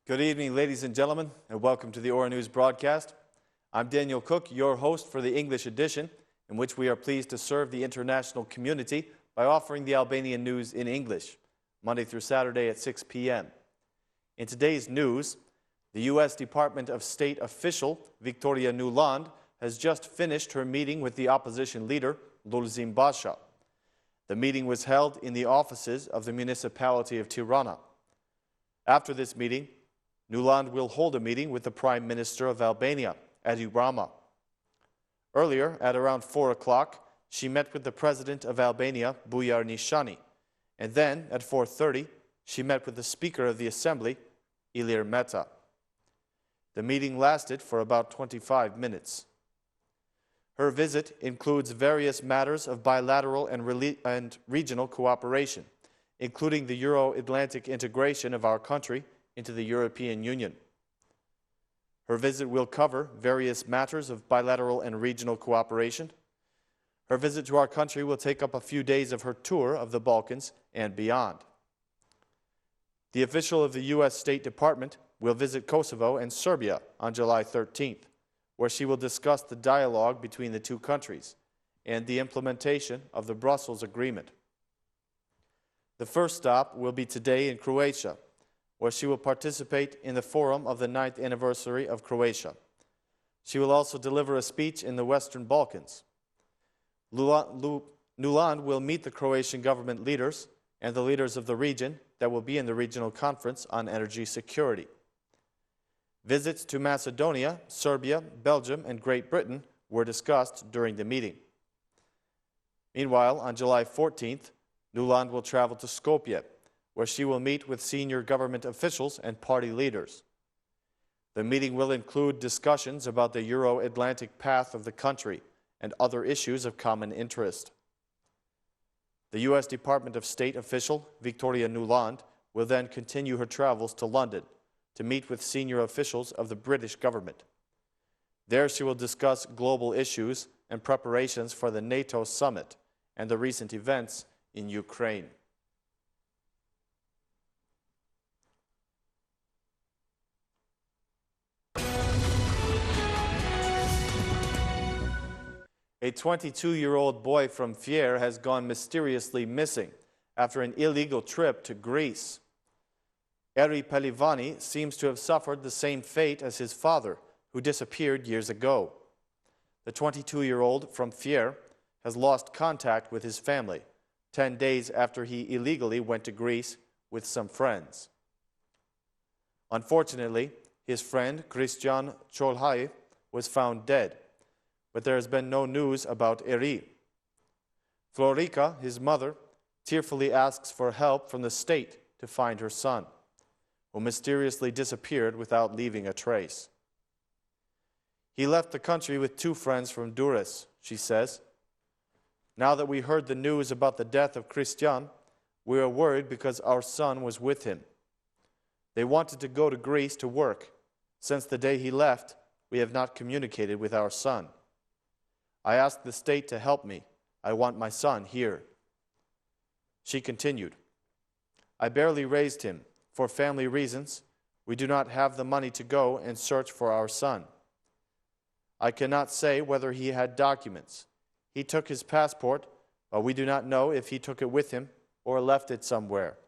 Good evening, ladies and gentlemen, and welcome to the Ora News broadcast. I'm Daniel Cook, your host for the English edition, in which we are pleased to serve the international community by offering the Albanian news in English, Monday through Saturday at 6 p.m. In today's news, the U.S. Department of State official Victoria Nuland has just finished her meeting with the opposition leader, Lulzim Basha. The meeting was held in the offices of the municipality of Tirana. After this meeting, Nuland will hold a meeting with the Prime Minister of Albania, Edi Rama. Earlier, at around 4 o'clock, she met with the President of Albania, Bujar Nishani, and then, at 4:30, she met with the Speaker of the Assembly, Ilir Meta. The meeting lasted for about 25 minutes. Her visit includes various matters of bilateral and regional cooperation, including the Euro-Atlantic integration of our country into the European Union. Her visit will cover various matters of bilateral and regional cooperation. Her visit to our country will take up a few days of her tour of the Balkans and beyond. The official of the U.S. State Department will visit Kosovo and Serbia on July 13th, where she will discuss the dialogue between the two countries and the implementation of the Brussels Agreement. The first stop will be today in Croatia, where she will participate in the forum of the 9th anniversary of Croatia. She will also deliver a speech in the Western Balkans. Nuland will meet the Croatian government leaders and the leaders of the region that will be in the Regional Conference on Energy Security. Visits to Macedonia, Serbia, Belgium, and Great Britain were discussed during the meeting. Meanwhile, on July 14th, Nuland will travel to Skopje, where she will meet with senior government officials and party leaders. The meeting will include discussions about the Euro-Atlantic path of the country and other issues of common interest. The U.S. Department of State official Victoria Nuland will then continue her travels to London to meet with senior officials of the British government. There she will discuss global issues and preparations for the NATO summit and the recent events in Ukraine. A 22-year-old boy from Fier has gone mysteriously missing after an illegal trip to Greece. Eri Pelivani seems to have suffered the same fate as his father, who disappeared years ago. The 22-year-old from Fier has lost contact with his family 10 days after he illegally went to Greece with some friends. Unfortunately, his friend Christian Cholhai was found dead, but there has been no news about Eri. Florica, his mother, tearfully asks for help from the state to find her son, who mysteriously disappeared without leaving a trace. He left the country with 2 friends from Durrës, she says. Now that we heard the news about the death of Christian, we are worried because our son was with him. They wanted to go to Greece to work. Since the day he left, we have not communicated with our son. I asked the state to help me. I want my son here. She continued, I barely raised him. For family reasons, we do not have the money to go and search for our son. I cannot say whether he had documents. He took his passport, but we do not know if he took it with him or left it somewhere.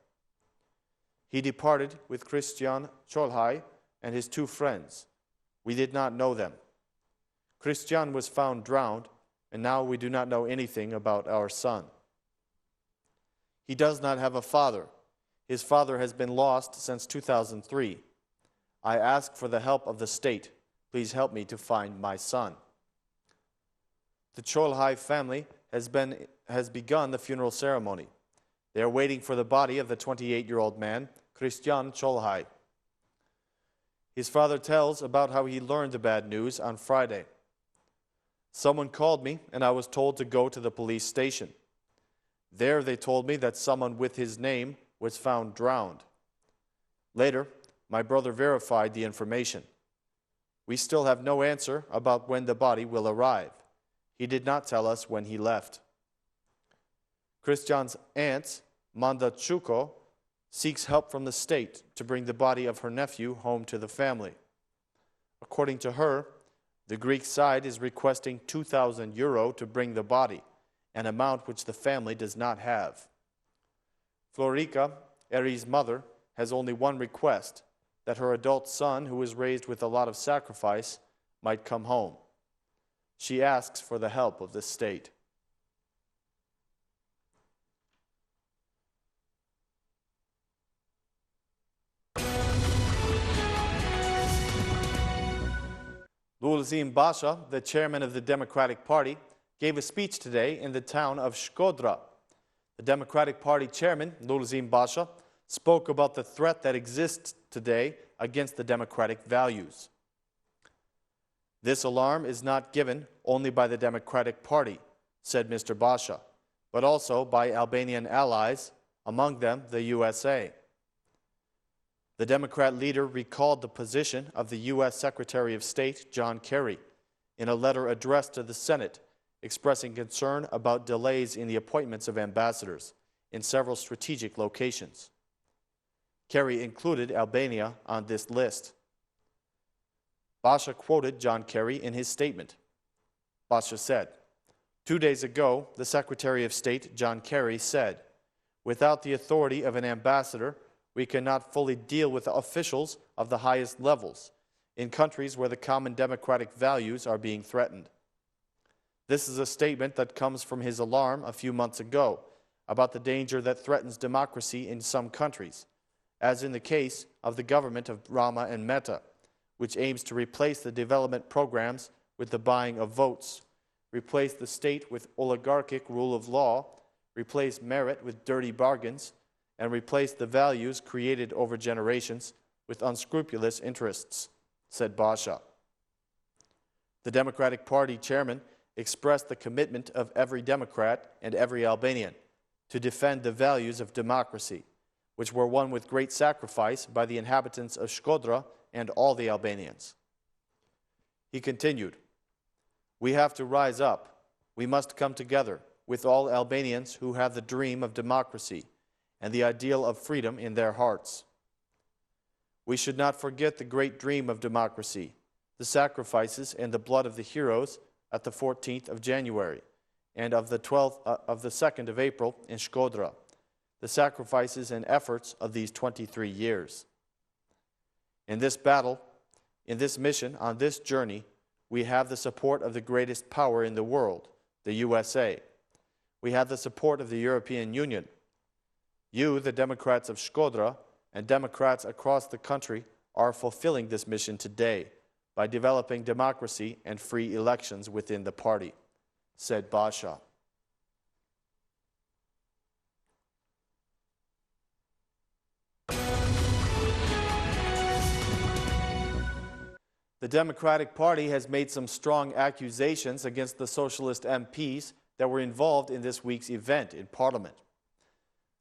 He departed with Christian Cholhai and his 2 friends. We did not know them. Christian was found drowned, and now we do not know anything about our son. He does not have a father. His father has been lost since 2003. I ask for the help of the state. Please help me to find my son. The Cholhai family has begun the funeral ceremony. They are waiting for the body of the 28-year-old man, Christian Cholhai. His father tells about how he learned the bad news on Friday. Someone called me, and I was told to go to the police station. There they told me that someone with his name was found drowned. Later, my brother verified the information. We still have no answer about when the body will arrive. He did not tell us when he left. Christian's aunt, Manda Chuko, seeks help from the state to bring the body of her nephew home to the family. According to her, the Greek side is requesting €2,000 to bring the body, an amount which the family does not have. Florica, Eri's mother, has only one request, that her adult son, who was raised with a lot of sacrifice, might come home. She asks for the help of the state. Lulzim Basha, the chairman of the Democratic Party, gave a speech today in the town of Shkodra. The Democratic Party chairman, Lulzim Basha, spoke about the threat that exists today against the democratic values. This alarm is not given only by the Democratic Party, said Mr. Basha, but also by Albanian allies, among them the USA. The Democrat leader recalled the position of the U.S. Secretary of State, John Kerry, in a letter addressed to the Senate, expressing concern about delays in the appointments of ambassadors in several strategic locations. Kerry included Albania on this list. Basha quoted John Kerry in his statement. Basha said, 2 days ago, the Secretary of State, John Kerry, said, "Without the authority of an ambassador, we cannot fully deal with officials of the highest levels in countries where the common democratic values are being threatened." This is a statement that comes from his alarm a few months ago about the danger that threatens democracy in some countries, as in the case of the government of Rama and Meta, which aims to replace the development programs with the buying of votes, replace the state with oligarchic rule of law, replace merit with dirty bargains, and replace the values created over generations with unscrupulous interests, said Basha. The Democratic Party chairman expressed the commitment of every Democrat and every Albanian to defend the values of democracy, which were won with great sacrifice by the inhabitants of Shkodra and all the Albanians. He continued, "We have to rise up. We must come together with all Albanians who have the dream of democracy and the ideal of freedom in their hearts. We should not forget the great dream of democracy, the sacrifices and the blood of the heroes at the 14th of January and of the 2nd of April in Shkodra, the sacrifices and efforts of these 23 years. In this battle, in this mission, on this journey, we have the support of the greatest power in the world, the USA. We have the support of the European Union. You, the Democrats of Shkodra, and Democrats across the country are fulfilling this mission today by developing democracy and free elections within the party," said Basha. The Democratic Party has made some strong accusations against the Socialist MPs that were involved in this week's event in Parliament.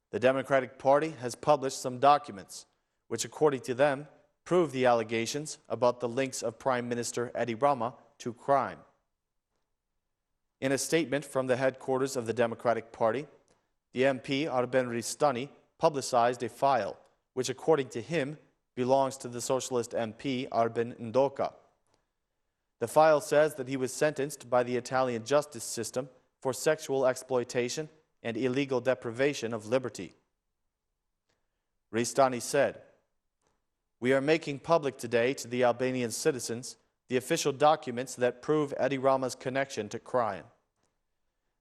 The Democratic Party has published some documents which, according to them, prove the allegations about the links of Prime Minister Edi Rama to crime. In a statement from the headquarters of the Democratic Party, the MP Arben Ristani publicized a file which, according to him, belongs to the Socialist MP Arben Ndoka. The file says that he was sentenced by the Italian justice system for sexual exploitation and illegal deprivation of liberty. Ristani said, "We are making public today to the Albanian citizens the official documents that prove Edi Rama's connection to crime.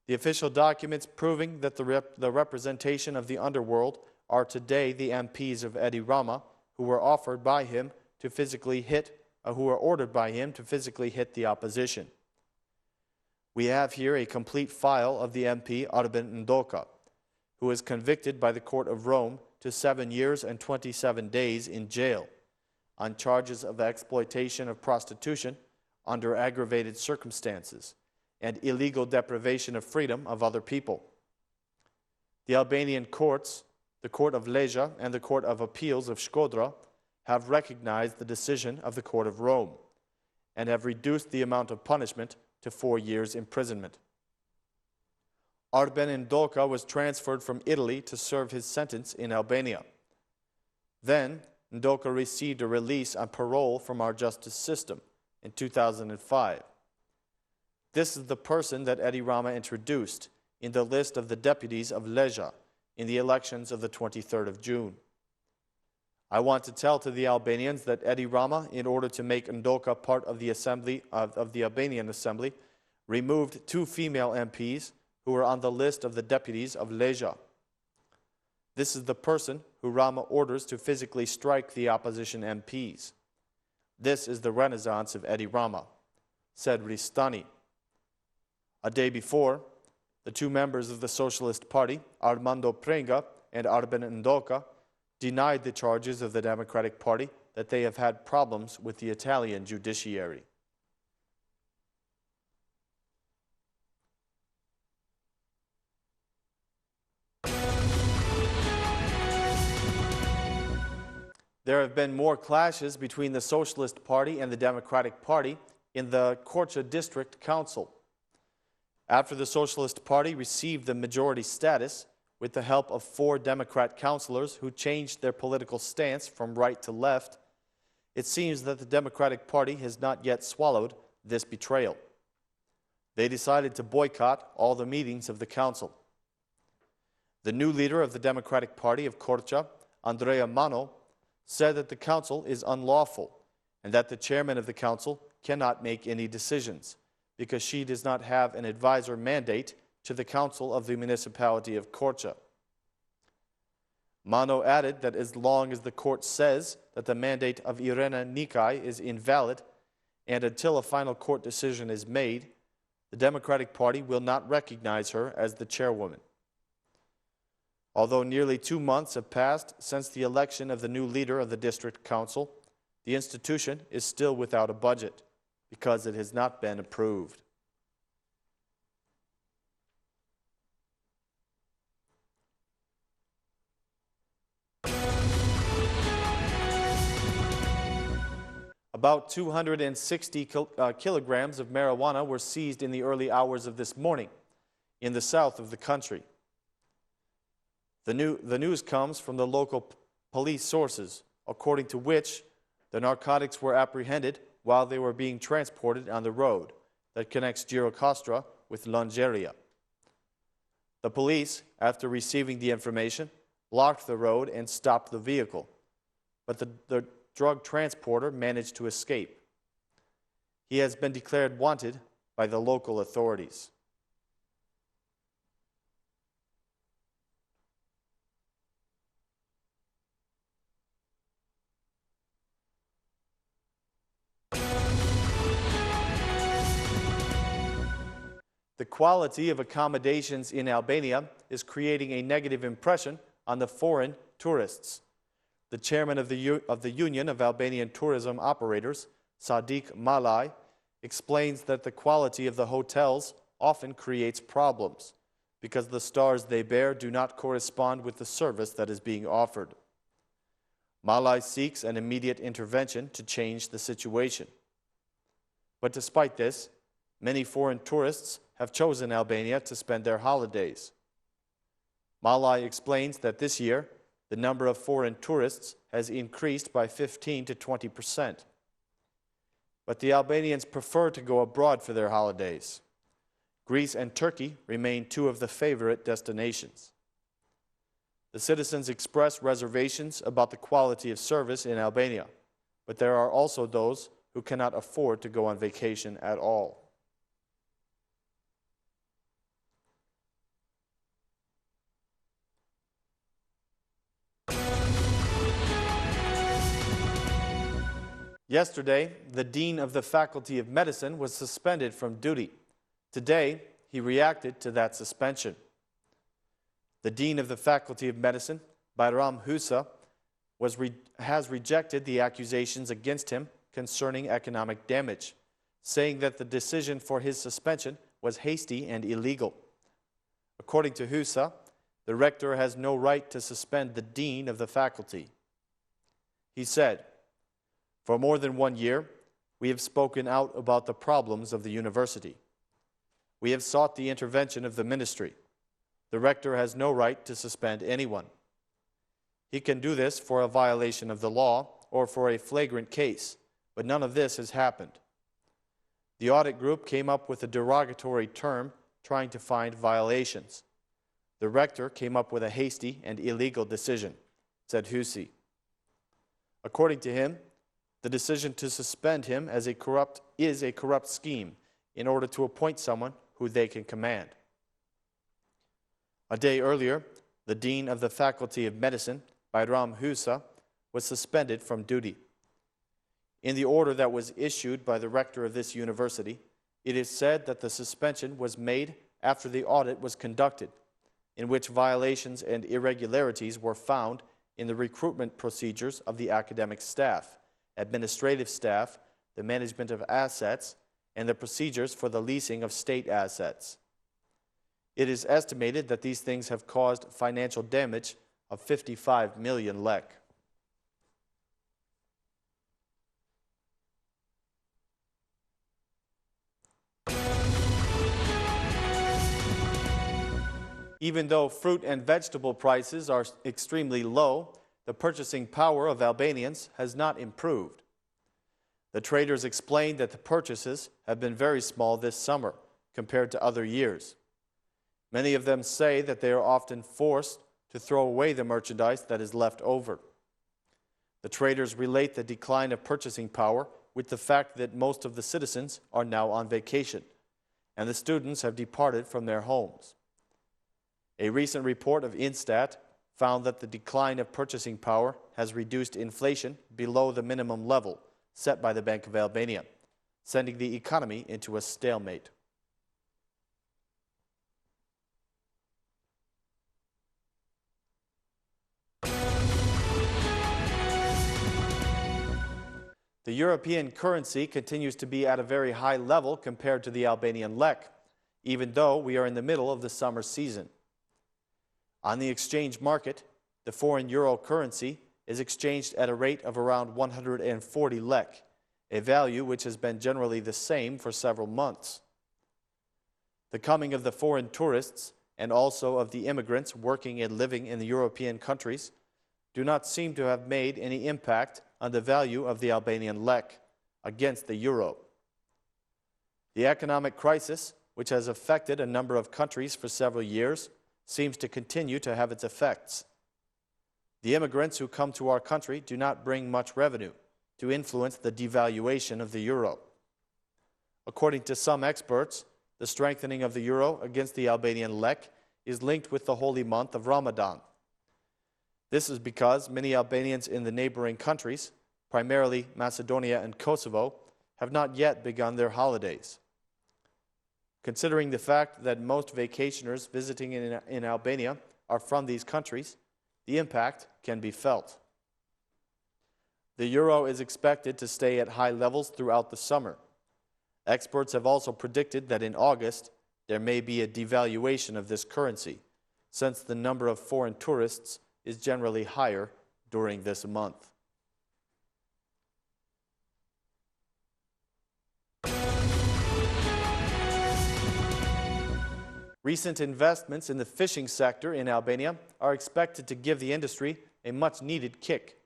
The official documents proving that the representation of the underworld are today the MPs of Edi Rama who were ordered by him to physically hit the opposition. We have here a complete file of the MP Arben Ndoka, who was convicted by the Court of Rome to 7 years and 27 days in jail on charges of exploitation of prostitution under aggravated circumstances and illegal deprivation of freedom of other people. The Albanian courts, the Court of Legja and the Court of Appeals of Shkodra, have recognized the decision of the Court of Rome and have reduced the amount of punishment to 4 years imprisonment. Arben Ndoka was transferred from Italy to serve his sentence in Albania, Then, Ndoka received a release on parole from our justice system in 2005. This is the person that Edi Rama introduced in the list of the deputies of Leja in the elections of the 23rd of June. I want to tell to the Albanians that Edi Rama, in order to make Ndoka part of the assembly of the Albanian Assembly, removed 2 female MPs who were on the list of the deputies of Leja. This is the person who Rama orders to physically strike the opposition MPs. This is the renaissance of Edi Rama, said Ristani. A day before, the 2 members of the Socialist Party, Armando Prenga and Arben Ndoka, denied the charges of the Democratic Party that they have had problems with the Italian judiciary. There have been more clashes between the Socialist Party and the Democratic Party in the Korça District Council. After the Socialist Party received the majority status, with the help of 4 Democrat councillors who changed their political stance from right to left, it seems that the Democratic Party has not yet swallowed this betrayal. They decided to boycott all the meetings of the council. The new leader of the Democratic Party of Korça, Andrea Mano, said that the council is unlawful and that the chairman of the council cannot make any decisions because she does not have an advisor mandate to the council of the municipality of Korça. Mano added that as long as the court says that the mandate of Irena Nikai is invalid and until a final court decision is made, the Democratic Party will not recognize her as the chairwoman. Although nearly 2 months have passed since the election of the new leader of the district council, the institution is still without a budget because it has not been approved. About 260 kilograms of marijuana were seized in the early hours of this morning in the south of the country. The news comes from the local police sources, according to which the narcotics were apprehended while they were being transported on the road that connects Gjirokastra with Longyearbyen. The police, after receiving the information, blocked the road and stopped the vehicle, but the drug transporter managed to escape. He has been declared wanted by the local authorities. The quality of accommodations in Albania is creating a negative impression on the foreign tourists. The chairman of the Union of Albanian Tourism Operators, Sadiq Malaj, explains that the quality of the hotels often creates problems because the stars they bear do not correspond with the service that is being offered. Malaj seeks an immediate intervention to change the situation. But despite this, many foreign tourists have chosen Albania to spend their holidays. Malaj explains that this year, the number of foreign tourists has increased by 15 to 20%. But the Albanians prefer to go abroad for their holidays. Greece and Turkey remain 2 of the favorite destinations. The citizens express reservations about the quality of service in Albania, but there are also those who cannot afford to go on vacation at all. Yesterday, the dean of the Faculty of Medicine was suspended from duty. Today, he reacted to that suspension. The dean of the Faculty of Medicine, Bayram Husa, has rejected the accusations against him concerning economic damage, saying that the decision for his suspension was hasty and illegal. According to Husa, the rector has no right to suspend the dean of the faculty. He said, "For more than 1 year, we have spoken out about the problems of the university. We have sought the intervention of the ministry. The rector has no right to suspend anyone. He can do this for a violation of the law or for a flagrant case, but none of this has happened. The audit group came up with a derogatory term trying to find violations. The rector came up with a hasty and illegal decision, said Hussey. According to him, the decision to suspend him is a corrupt scheme in order to appoint someone who they can command. A day earlier, the dean of the Faculty of Medicine, Bayram Husa, was suspended from duty. In the order that was issued by the rector of this university, it is said that the suspension was made after the audit was conducted, in which violations and irregularities were found in the recruitment procedures of the academic staff, administrative staff, the management of assets, and the procedures for the leasing of state assets. It is estimated that these things have caused financial damage of 55 million lek. Even though fruit and vegetable prices are extremely low, the purchasing power of Albanians has not improved. The traders explained that the purchases have been very small this summer compared to other years. Many of them say that they are often forced to throw away the merchandise that is left over. The traders relate the decline of purchasing power with the fact that most of the citizens are now on vacation, and the students have departed from their homes. A recent report of Instat found that the decline of purchasing power has reduced inflation below the minimum level set by the Bank of Albania, sending the economy into a stalemate. The European currency continues to be at a very high level compared to the Albanian lek, even though we are in the middle of the summer season. On the exchange market, the foreign euro currency is exchanged at a rate of around 140 lek, a value which has been generally the same for several months. The coming of the foreign tourists and also of the immigrants working and living in the European countries do not seem to have made any impact on the value of the Albanian lek against the euro. The economic crisis, which has affected a number of countries for several years, seems to continue to have its effects. The immigrants who come to our country do not bring much revenue to influence the devaluation of the euro. According to some experts, the strengthening of the euro against the Albanian lek is linked with the holy month of Ramadan. This is because many Albanians in the neighboring countries, primarily Macedonia and Kosovo, have not yet begun their holidays. Considering the fact that most vacationers visiting in Albania are from these countries, the impact can be felt. The euro is expected to stay at high levels throughout the summer. Experts have also predicted that in August there may be a devaluation of this currency, since the number of foreign tourists is generally higher during this month. Recent investments in the fishing sector in Albania are expected to give the industry a much-needed kick.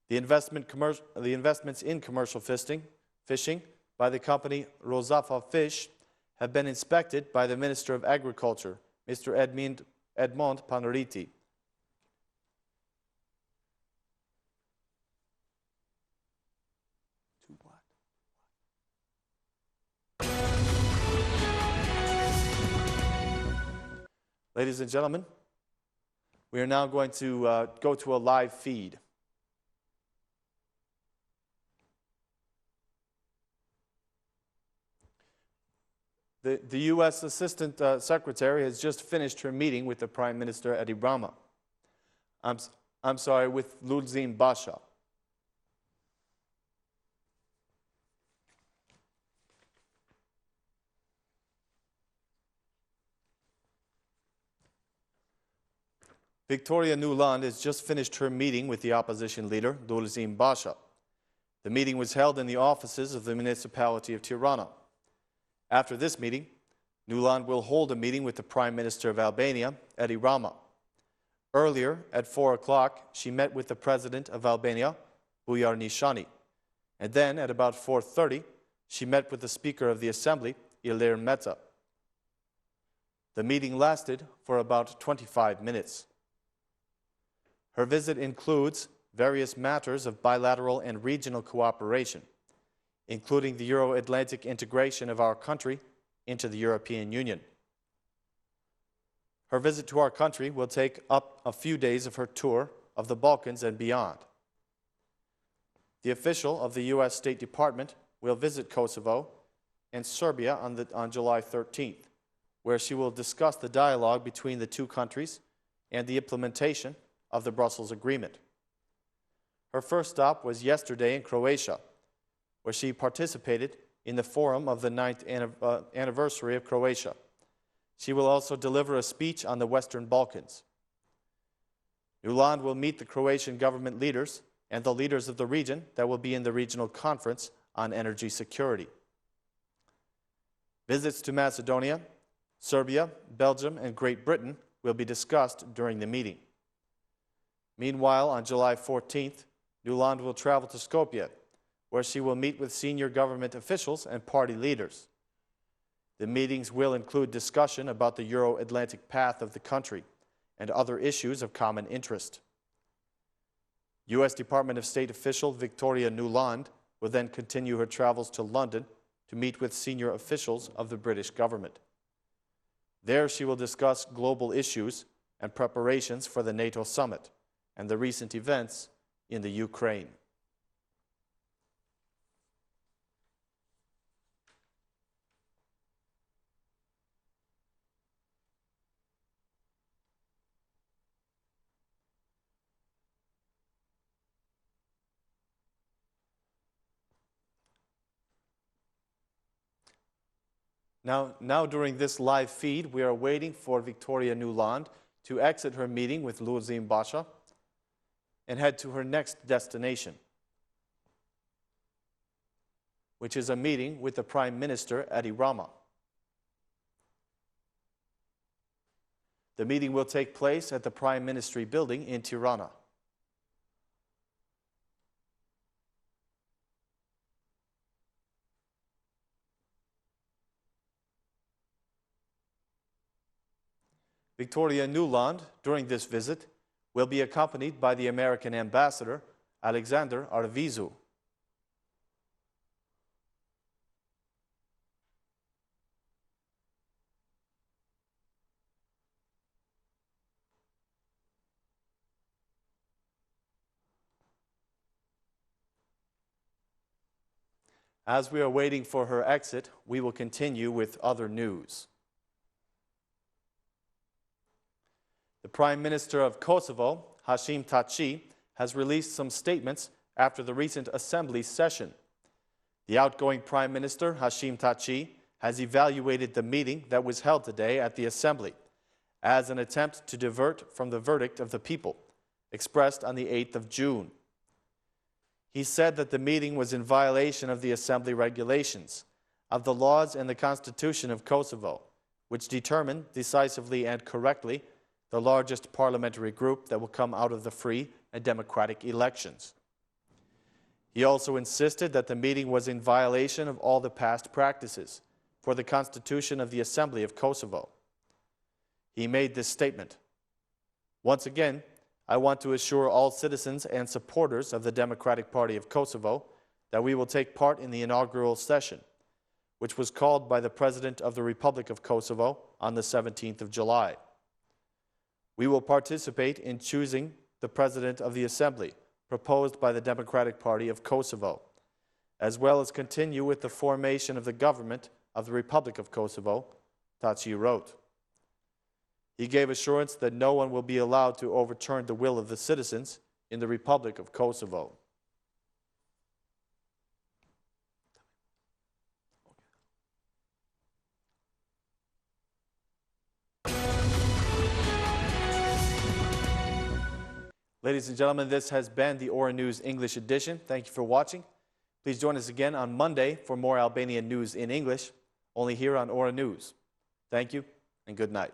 The investments in commercial fishing by the company Rozafa Fish have been inspected by the Minister of Agriculture, Mr. Edmond Panariti. Ladies and gentlemen, we are now going to go to a live feed. The U.S. Assistant Secretary has just finished her meeting with the Prime Minister Edi Rama. I'm sorry, with Lulzim Basha. Victoria Nuland has just finished her meeting with the opposition leader, Lulzim Basha. The meeting was held in the offices of the municipality of Tirana. After this meeting, Nuland will hold a meeting with the Prime Minister of Albania, Edi Rama. Earlier, at 4 o'clock, she met with the President of Albania, Bujar Nishani. And then, at about 4:30, she met with the Speaker of the Assembly, Ilir Meta. The meeting lasted for about 25 minutes. Her visit includes various matters of bilateral and regional cooperation, including the Euro-Atlantic integration of our country into the European Union. Her visit to our country will take up a few days of her tour of the Balkans and beyond. The official of the U.S. State Department will visit Kosovo and Serbia on July 13th, where she will discuss the dialogue between the two countries and the implementation of the Brussels Agreement. Her first stop was yesterday in Croatia, where she participated in the forum of the 9th anniversary of Croatia. She will also deliver a speech on the Western Balkans. Nuland will meet the Croatian government leaders and the leaders of the region that will be in the regional conference on energy security. Visits to Macedonia, Serbia, Belgium, and Great Britain will be discussed during the meeting. Meanwhile, on July 14th, Nuland will travel to Skopje, where she will meet with senior government officials and party leaders. The meetings will include discussion about the Euro-Atlantic path of the country and other issues of common interest. U.S. Department of State official Victoria Nuland will then continue her travels to London to meet with senior officials of the British government. There she will discuss global issues and preparations for the NATO summit and the recent events in the Ukraine. Now during this live feed, we are waiting for Victoria Nuland to exit her meeting with Luzim Basha and head to her next destination, which is a meeting with the Prime Minister, Edi Rama. The meeting will take place at the Prime Ministry building in Tirana. Victoria Nuland, during this visit, will be accompanied by the American ambassador, Alexander Arvizu. As we are waiting for her exit, we will continue with other news. The Prime Minister of Kosovo, Hashim Thaçi, has released some statements after the recent Assembly session. The outgoing Prime Minister, Hashim Thaçi, has evaluated the meeting that was held today at the Assembly as an attempt to divert from the verdict of the people, expressed on the 8th of June. He said that the meeting was in violation of the Assembly regulations, of the laws and the Constitution of Kosovo, which determine decisively and correctly the largest parliamentary group that will come out of the free and democratic elections. He also insisted that the meeting was in violation of all the past practices for the Constitution of the Assembly of Kosovo. He made this statement: "Once again, I want to assure all citizens and supporters of the Democratic Party of Kosovo that we will take part in the inaugural session, which was called by the President of the Republic of Kosovo on the 17th of July. We will participate in choosing the President of the Assembly, proposed by the Democratic Party of Kosovo, as well as continue with the formation of the government of the Republic of Kosovo," Thaçi wrote. He gave assurance that no one will be allowed to overturn the will of the citizens in the Republic of Kosovo. Ladies and gentlemen, this has been the Aura News English edition. Thank you for watching. Please join us again on Monday for more Albanian news in English, only here on Aura News. Thank you and good night.